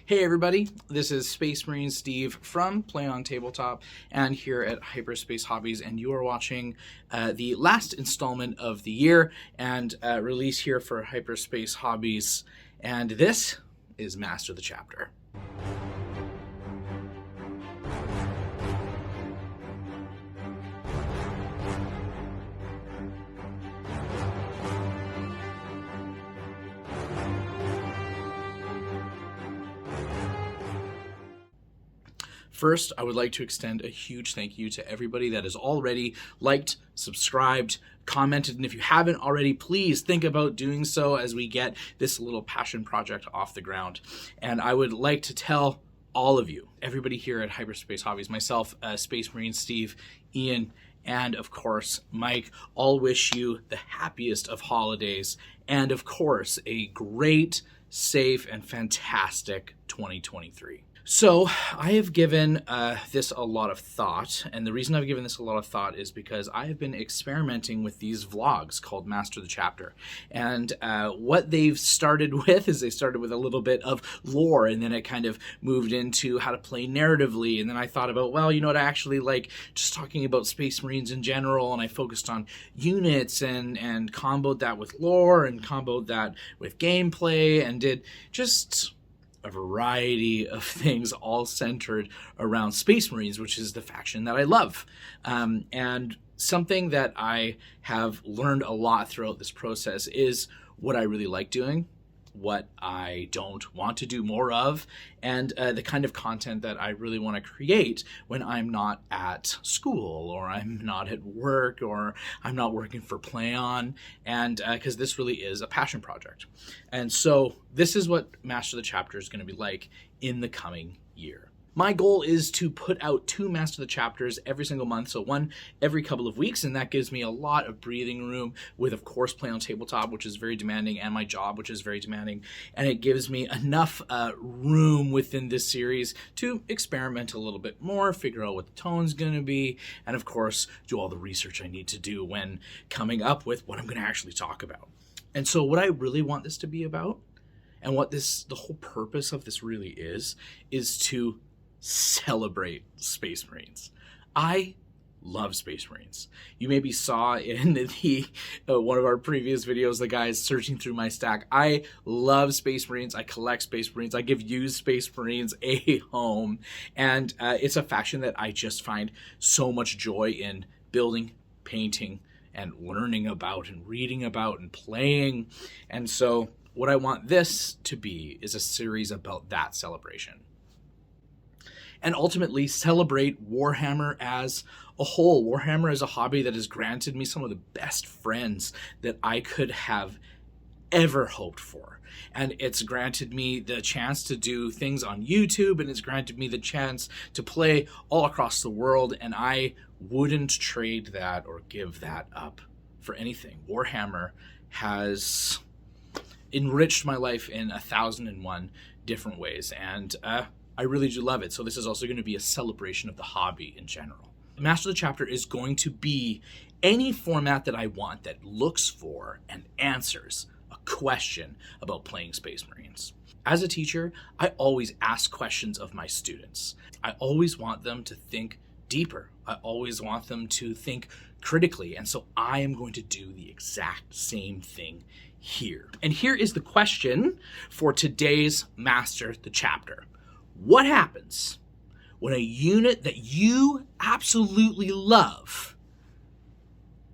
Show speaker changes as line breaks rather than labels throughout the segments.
Hey everybody, this is Space Marine Steve from Play on Tabletop and here at Hyperspace Hobbies, and you are watching the last installment of the year and release here for Hyperspace Hobbies, and this is Master the Chapter. First, I would like to extend a huge thank you to everybody that has already liked, subscribed, commented, and if you haven't already, please think about doing so as we get this little passion project off the ground. And I would like to tell all of you, everybody here at Hyperspace Hobbies, myself, Space Marine Steve, Ian, and of course, Mike, all wish you the happiest of holidays and of course, a great, safe, and fantastic 2023. So I have given this a lot of thought, and the reason I've given this a lot of thought is because I have been experimenting with these vlogs called Master the Chapter. And what they've started with is they started with a little bit of lore, and then it kind of moved into how to play narratively. And then I thought about, well, you know what, I actually like just talking about Space Marines in general, and I focused on units and comboed that with lore and comboed that with gameplay and did just a variety of things all centered around Space Marines, which is the faction that I love. And something that I have learned a lot throughout this process is what I really like doing, what I don't want to do more of, and the kind of content that I really want to create when I'm not at school or I'm not at work or I'm not working for Play On, and because this really is a passion project. And so this is what Master the Chapter is going to be like in the coming year. My goal is to put out 2 Master the Chapters every single month, so one every couple of weeks, and that gives me a lot of breathing room with, of course, Play on Tabletop, which is very demanding, and my job, which is very demanding, and it gives me enough room within this series to experiment a little bit more, figure out what the tone's going to be, and, of course, do all the research I need to do when coming up with what I'm going to actually talk about. And so what I really want this to be about, and what the whole purpose of this really is to celebrate Space Marines. I love Space Marines. You maybe saw in the one of our previous videos, the guys searching through my stack. I love Space Marines. I collect Space Marines. I give used Space Marines a home. And it's a faction that I just find so much joy in building, painting, and learning about, and reading about, and playing. And so what I want this to be is a series about that celebration. And ultimately celebrate Warhammer as a whole. Warhammer is a hobby that has granted me some of the best friends that I could have ever hoped for. And it's granted me the chance to do things on YouTube, and it's granted me the chance to play all across the world, and I wouldn't trade that or give that up for anything. Warhammer has enriched my life in 1,001 different ways, and I really do love it. So this is also going to be a celebration of the hobby in general. Master the Chapter is going to be any format that I want that looks for and answers a question about playing Space Marines. As a teacher, I always ask questions of my students. I always want them to think deeper. I always want them to think critically. And so I am going to do the exact same thing here. And here is the question for today's Master the Chapter. What happens when a unit that you absolutely love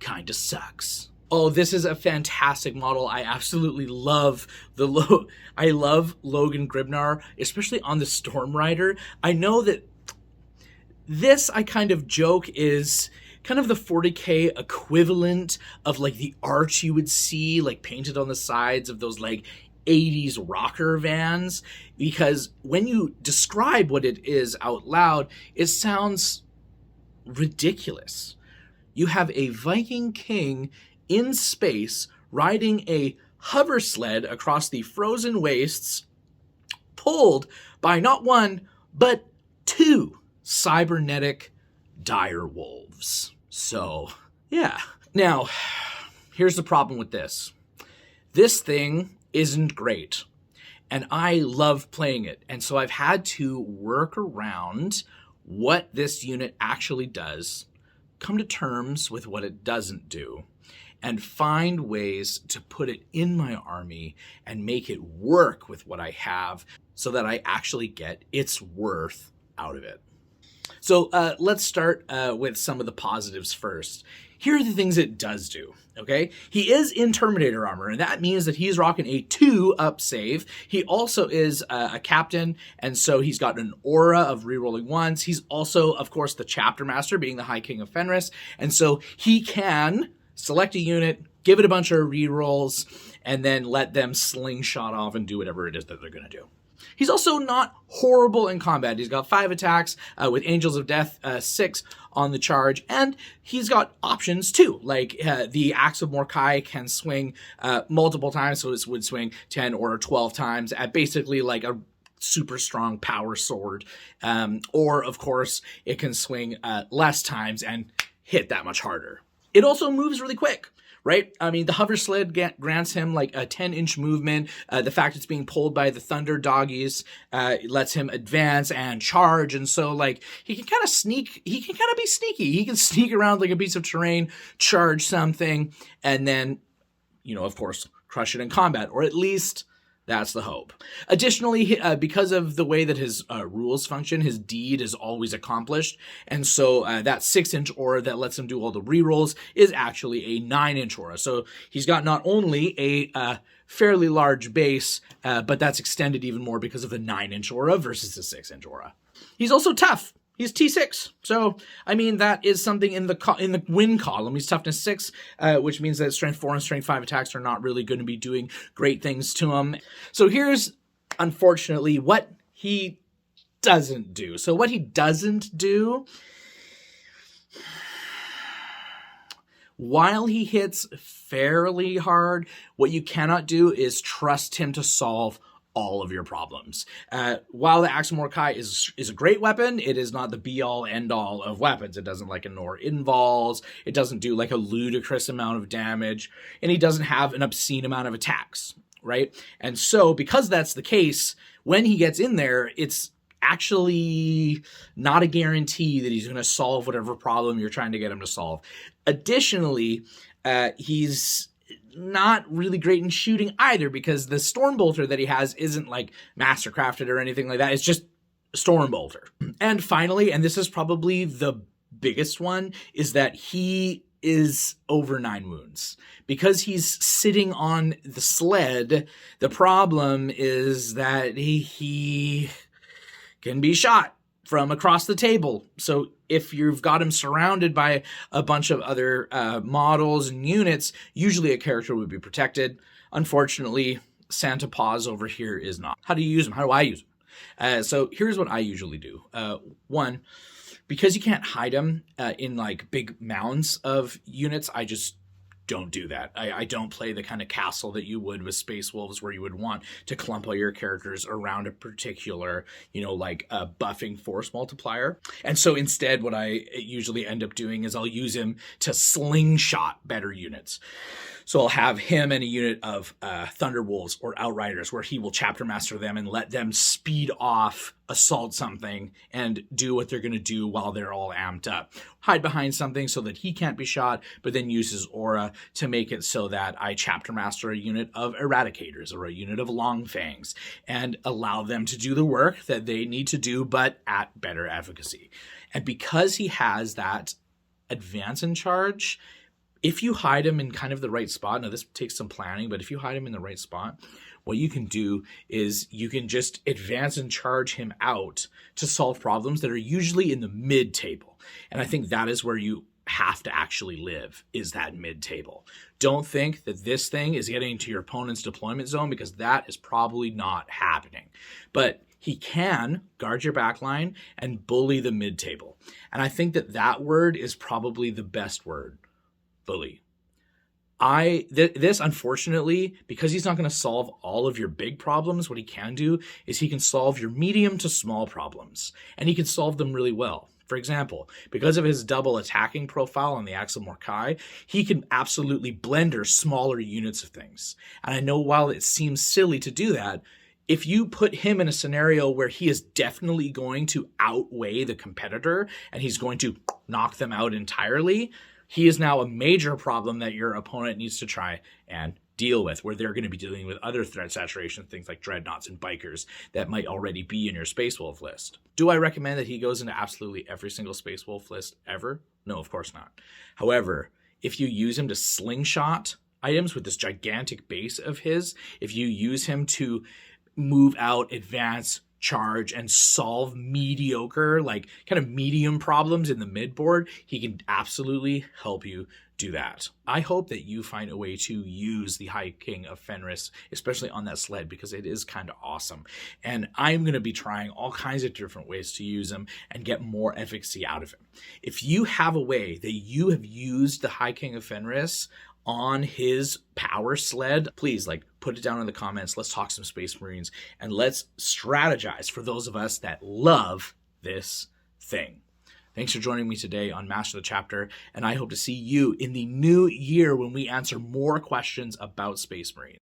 kind of sucks? Oh, this is a fantastic model. I absolutely love I love Logan Gribnar, especially on the Storm Rider. I know that this, I kind of joke, is kind of the 40K equivalent of like the art you would see like painted on the sides of those like 80s rocker vans, because when you describe what it is out loud, it sounds ridiculous. You have a Viking king in space riding a hover sled across the frozen wastes, pulled by not one, but 2 cybernetic dire wolves. So, yeah. Now, here's the problem with this. This thing isn't great. and I love playing it. And so I've had to work around what this unit actually does, come to terms with what it doesn't do, and find ways to put it in my army and make it work with what I have so that I actually get its worth out of it. So let's start with some of the positives first. Here are the things it does do, okay? He is in Terminator armor, and that means that he's rocking a 2-up save. He also is a captain, and so he's got an aura of rerolling ones. He's also, of course, the chapter master, being the High King of Fenris, and so he can select a unit, give it a bunch of rerolls, and then let them slingshot off and do whatever it is that they're going to do. He's also not horrible in combat. He's got 5 attacks with Angels of Death, 6 on the charge, and he's got options too. Like the Axe of Mordecai can swing multiple times, so it would swing 10 or 12 times at basically like a super strong power sword. Or, of course, it can swing less times and hit that much harder. It also moves really quick. Right? I mean, the hover sled grants him like a 10-inch movement. The fact it's being pulled by the thunder doggies lets him advance and charge. And so like he can kind of be sneaky. He can sneak around like a piece of terrain, charge something, and then, of course, crush it in combat, or at least that's the hope. Additionally, because of the way that his rules function, his deed is always accomplished. And so that 6-inch aura that lets him do all the rerolls is actually a 9-inch aura. So he's got not only a fairly large base, but that's extended even more because of the 9-inch aura versus the 6-inch aura. He's also tough. He's T6. So, I mean, that is something in the win column. He's toughness 6, which means that strength 4 and strength 5 attacks are not really going to be doing great things to him. So here's, unfortunately, what he doesn't do. So what he doesn't do, while he hits fairly hard, what you cannot do is trust him to solve all of your problems. While the Axe of Mordecai is a great weapon, it is not the be-all, end-all of weapons. It doesn't like ignore invols, it doesn't do like a ludicrous amount of damage, and he doesn't have an obscene amount of attacks, right? And so, because that's the case, when he gets in there, it's actually not a guarantee that he's going to solve whatever problem you're trying to get him to solve. Additionally, he's not really great in shooting either, because the Stormbolter that he has isn't like mastercrafted or anything like that. It's just Stormbolter. And finally, and this is probably the biggest one, is that he is over 9 wounds. Because he's sitting on the sled, the problem is that he can be shot from across the table. So if you've got him surrounded by a bunch of other models and units, usually a character would be protected. Unfortunately, Santa Paws over here is not. How do you use him? How do I use him? So here's what I usually do. One, because you can't hide him in like big mounds of units, I just don't do that. I don't play the kind of castle that you would with Space Wolves, where you would want to clump all your characters around a particular, like a buffing force multiplier. And so instead, what I usually end up doing is I'll use him to slingshot better units. So I'll have him and a unit of Thunderwolves or Outriders, where he will chapter master them and let them speed off, assault something, and do what they're going to do while they're all amped up. Hide behind something so that he can't be shot, but then use his aura to make it so that I chapter master a unit of Eradicators or a unit of Longfangs and allow them to do the work that they need to do, but at better efficacy. And because he has that advance in charge, if you hide him in kind of the right spot, now this takes some planning, but if you hide him in the right spot, what you can do is you can just advance and charge him out to solve problems that are usually in the mid-table. And I think that is where you have to actually live, is that mid-table. Don't think that this thing is getting to your opponent's deployment zone, because that is probably not happening. But he can guard your backline and bully the mid-table. And I think that that word is probably the best word. Bully. This, unfortunately, because he's not going to solve all of your big problems, what he can do is he can solve your medium to small problems, and he can solve them really well. For example, because of his double attacking profile on the Axe of Mordecai, he can absolutely blender smaller units of things. And I know while it seems silly to do that, if you put him in a scenario where he is definitely going to outweigh the competitor and he's going to knock them out entirely, he is now a major problem that your opponent needs to try and deal with, where they're going to be dealing with other threat saturation, things like dreadnoughts and bikers that might already be in your Space Wolf list. Do I recommend that he goes into absolutely every single Space Wolf list ever? No, of course not. However, if you use him to slingshot items with this gigantic base of his, if you use him to move out, advance, charge, and solve mediocre, like kind of medium problems in the midboard, he can absolutely help you do that. I hope that you find a way to use the High King of Fenris, especially on that sled, because it is kind of awesome. And I'm going to be trying all kinds of different ways to use him and get more efficacy out of him. If you have a way that you have used the High King of Fenris on his power sled, please put it down in the comments. Let's talk some Space Marines and let's strategize for those of us that love this thing. Thanks for joining me today on Master the Chapter, and I hope to see you in the new year when we answer more questions about Space Marines.